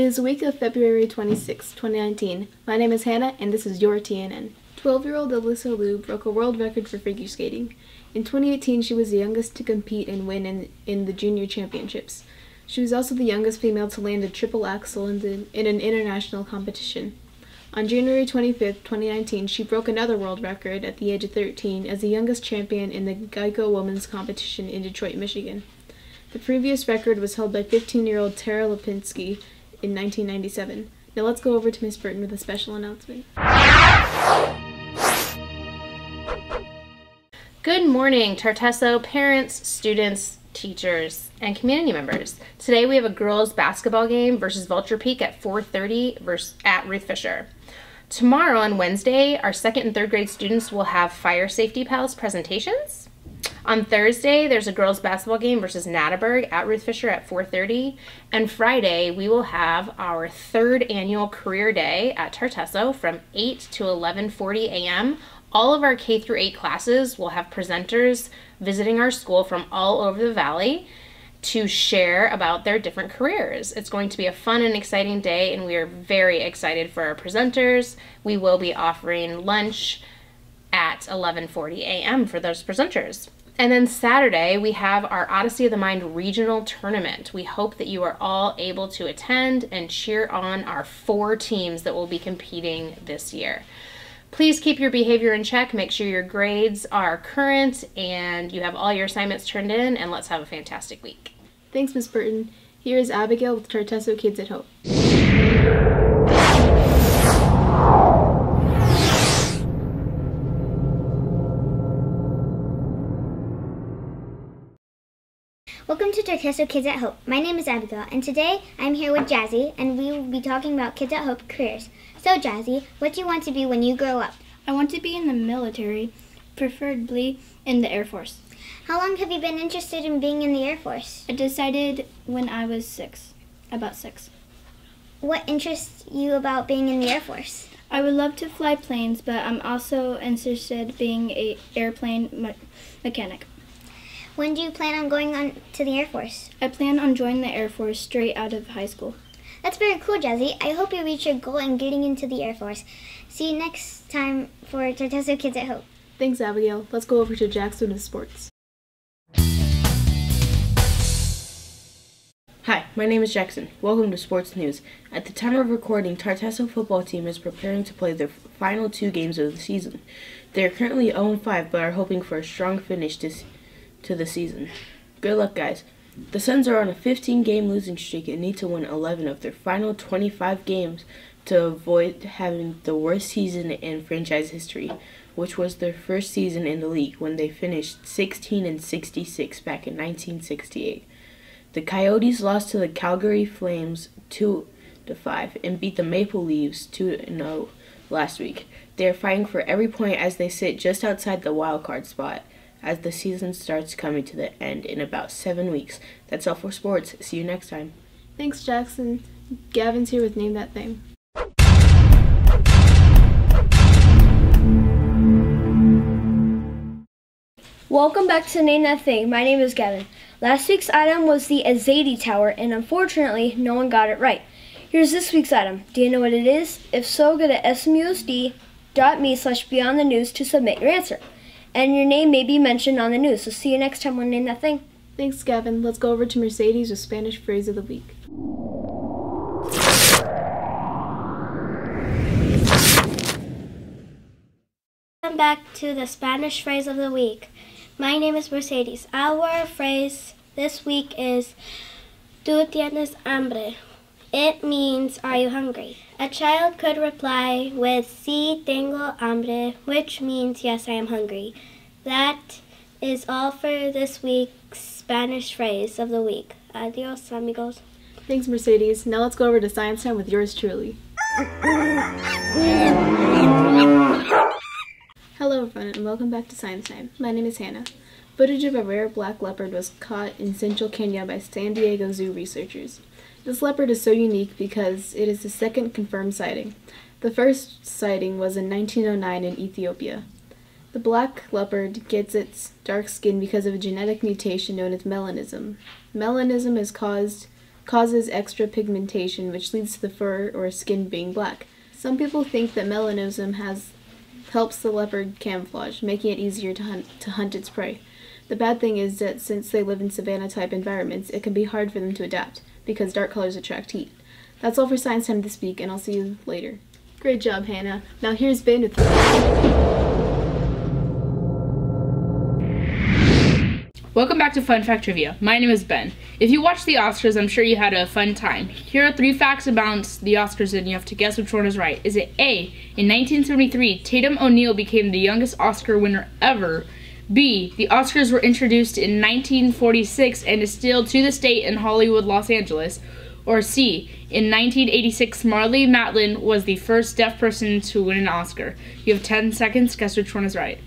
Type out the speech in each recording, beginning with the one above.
is the week of February 26, 2019. My name is Hannah, and this is your TNN. 12-year-old Alyssa Liu broke a world record for figure skating. In 2018, she was the youngest to compete and win in the junior championships. She was also the youngest female to land a triple axel in an international competition. On January 25, 2019, she broke another world record at the age of 13 as the youngest champion in the Geico Women's Competition in Detroit, Michigan. The previous record was held by 15-year-old Tara Lipinski in 1997. Now let's go over to Miss Burton with a special announcement. Good morning, Tartesso parents, students, teachers, and community members. Today we have a girls basketball game versus Vulture Peak at 4:30 at Ruth Fisher. Tomorrow on Wednesday, our 2nd and 3rd grade students will have Fire Safety Pals presentations. On Thursday, there's a girls basketball game versus Natterburg at Ruth Fisher at 4:30. And Friday, we will have our 3rd annual Career Day at Tartesso from 8 to 11:40 a.m. All of our K through 8 classes will have presenters visiting our school from all over the valley to share about their different careers. It's going to be a fun and exciting day, and we are very excited for our presenters. We will be offering lunch at 11:40 a.m. for those presenters. And then Saturday, we have our Odyssey of the Mind regional tournament. We hope that you are all able to attend and cheer on our 4 teams that will be competing this year. Please keep your behavior in check, make sure your grades are current, and you have all your assignments turned in, and let's have a fantastic week. Thanks, Miss Burton. Here is Abigail with Tartesso Kids at Hope. Welcome to Tartesso Kids at Hope. My name is Abigail, and today I'm here with Jazzy, and we will be talking about Kids at Hope careers. So Jazzy, what do you want to be when you grow up? I want to be in the military, preferably in the Air Force. How long have you been interested in being in the Air Force? I decided when I was about 6. What interests you about being in the Air Force? I would love to fly planes, but I'm also interested in being an airplane mechanic. When do you plan on going on to the Air Force? I plan on joining the Air Force straight out of high school. That's very cool, Jazzy. I hope you reach your goal in getting into the Air Force. See you next time for Tartesso Kids at Hope. Thanks, Abigail. Let's go over to Jackson with sports. Hi, my name is Jackson. Welcome to Sports News. At the time of recording, Tartesso football team is preparing to play their final 2 games of the season. They are currently 0-5, but are hoping for a strong finish to the season. Good luck, guys. The Suns are on a 15-game losing streak and need to win 11 of their final 25 games to avoid having the worst season in franchise history, which was their first season in the league when they finished 16-66 back in 1968. The Coyotes lost to the Calgary Flames 2-5 and beat the Maple Leafs 2-0 last week. They are fighting for every point as they sit just outside the wild card spot as the season starts coming to the end in about 7 weeks. That's all for sports. See you next time. Thanks, Jackson. Gavin's here with Name That Thing. Welcome back to Name That Thing. My name is Gavin. Last week's item was the Azadi Tower, and unfortunately, no one got it right. Here's this week's item. Do you know what it is? If so, go to smusd.me/beyondthenews to submit your answer. And your name may be mentioned on the news. So see you next time on Name That Thing. Thanks, Gavin. Let's go over to Mercedes with Spanish Phrase of the Week. Welcome back to the Spanish Phrase of the Week. My name is Mercedes. Our phrase this week is "Tú tienes hambre." It means, "Are you hungry?" A child could reply with "Sí tengo hambre," which means, "Yes, I am hungry." That is all for this week's Spanish Phrase of the Week. Adios, amigos. Thanks, Mercedes. Now let's go over to Science Time with yours truly. Hello, everyone, and welcome back to Science Time. My name is Hannah. Footage of a rare black leopard was caught in central Kenya by San Diego Zoo researchers. This leopard is so unique because it is the 2nd confirmed sighting. The first sighting was in 1909 in Ethiopia. The black leopard gets its dark skin because of a genetic mutation known as melanism. Melanism is caused causes extra pigmentation, which leads to the fur or skin being black. Some people think that melanism helps the leopard camouflage, making it easier to hunt its prey. The bad thing is that since they live in savanna-type environments, it can be hard for them to adapt, because dark colors attract heat. That's all for Science Time this week, and I'll see you later. Great job, Hannah. Now here's Ben with Welcome back to Fun Fact Trivia. My name is Ben. If you watched the Oscars, I'm sure you had a fun time. Here are 3 facts about the Oscars and you have to guess which one is right. Is it A, in 1973, Tatum O'Neal became the youngest Oscar winner ever? B, the Oscars were introduced in 1946 and is still to this date in Hollywood, Los Angeles? Or C, in 1986, Marlee Matlin was the first deaf person to win an Oscar. You have 10 seconds. Guess which one is right.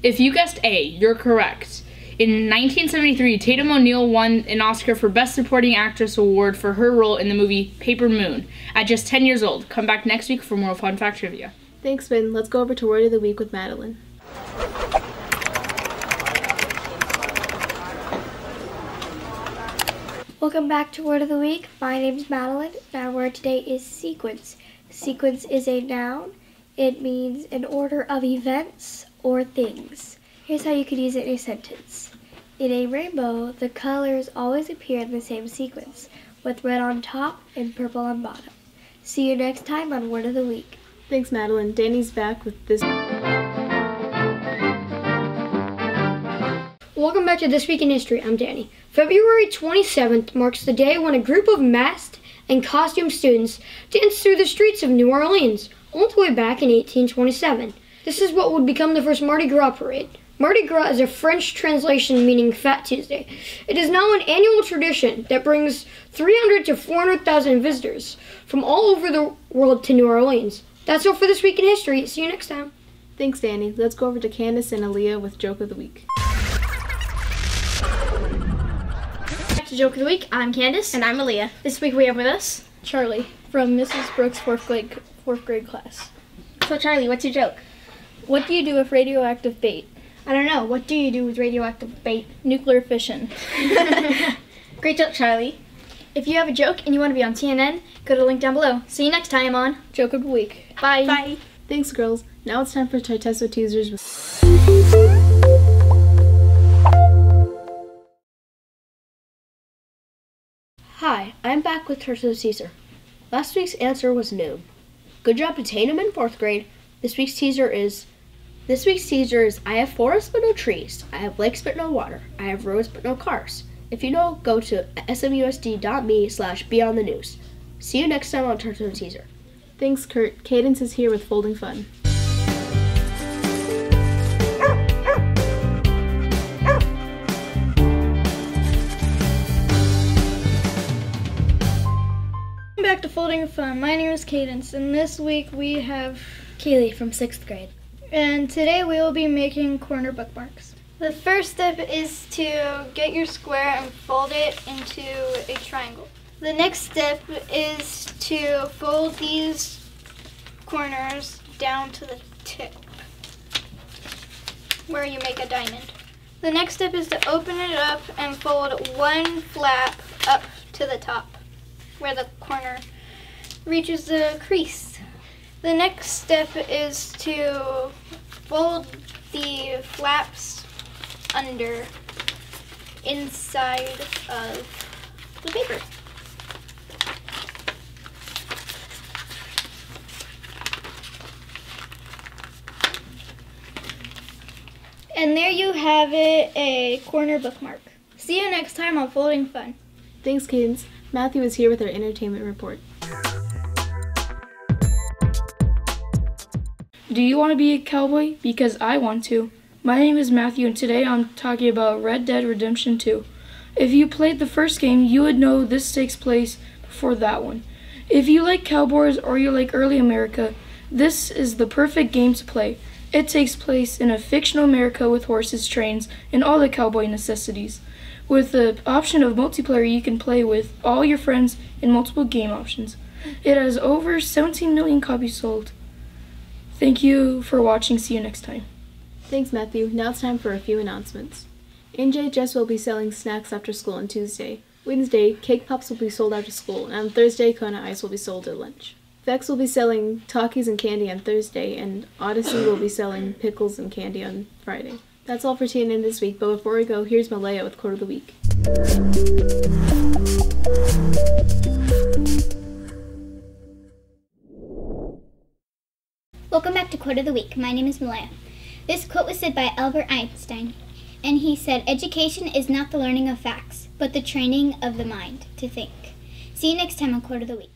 If you guessed A, you're correct. In 1973, Tatum O'Neal won an Oscar for Best Supporting Actress award for her role in the movie Paper Moon at just 10 years old. Come back next week for more Fun Fact Trivia. Thanks, Ben. Let's go over to Word of the Week with Madeline. Welcome back to Word of the Week. My name is Madeline, and our word today is sequence. Sequence is a noun. It means an order of events or things. Here's how you could use it in a sentence. In a rainbow, the colors always appear in the same sequence, with red on top and purple on bottom. See you next time on Word of the Week. Thanks, Madeline. Danny's back with this. Welcome back to This Week in History. I'm Danny. February 27th marks the day when a group of masked and costumed students danced through the streets of New Orleans, all the way back in 1827. This is what would become the first Mardi Gras parade. Mardi Gras is a French translation meaning Fat Tuesday. It is now an annual tradition that brings 300 to 400,000 visitors from all over the world to New Orleans. That's all for This Week in History. See you next time. Thanks, Danny. Let's go over to Candace and Aaliyah with Joke of the Week. Back to Joke of the Week. I'm Candace. And I'm Aaliyah. This week we have with us Charlie from Mrs. Brooks' fourth grade class. So Charlie, what's your joke? What do you do with radioactive bait? I don't know. What do you do with radioactive bait? Nuclear fission. Great joke, Charlie. If you have a joke and you want to be on CNN, go to the link down below. See you next time on Joke of the Week. Bye. Bye. Thanks, girls. Now it's time for Tartesso Teasers with... Hi, I'm back with Tartesso Teaser. Last week's answer was noon. Good job to Tatum in 4th grade. This week's teaser is I have forests but no trees. I have lakes but no water. I have roads but no cars. If you know, go to smusd.me/beonthenews. See you next time on Tartesso Teaser. Thanks, Kurt. Cadence is here with Folding Fun. Welcome back to Folding Fun. My name is Cadence, and this week we have Kaylee from 6th grade. And today we will be making corner bookmarks. The first step is to get your square and fold it into a triangle. The next step is to fold these corners down to the tip where you make a diamond. The next step is to open it up and fold one flap up to the top where the corner reaches the crease. The next step is to fold the flaps under inside of the paper. And there you have it, a corner bookmark. See you next time on Folding Fun. Thanks, Cadence. Matthew is here with our entertainment report. Do you want to be a cowboy? Because I want to. My name is Matthew, and today I'm talking about Red Dead Redemption 2. If you played the first game, you would know this takes place before that one. If you like cowboys or you like early America, this is the perfect game to play. It takes place in a fictional America with horses, trains, and all the cowboy necessities. With the option of multiplayer, you can play with all your friends and multiple game options. It has over 17 million copies sold. Thank you for watching. See you next time. Thanks, Matthew. Now it's time for a few announcements. NJHS will be selling snacks after school on Tuesday. Wednesday, Cake Pops will be sold after school, and on Thursday, Kona Ice will be sold at lunch. Vex will be selling Takis and candy on Thursday, and Odyssey will be selling pickles and candy on Friday. That's all for TNN this week, but before we go, here's Malaya with Quote of the Week. Welcome back to Quote of the Week. My name is Malaya. This quote was said by Albert Einstein, and he said, "Education is not the learning of facts, but the training of the mind to think." See you next time on Quote of the Week.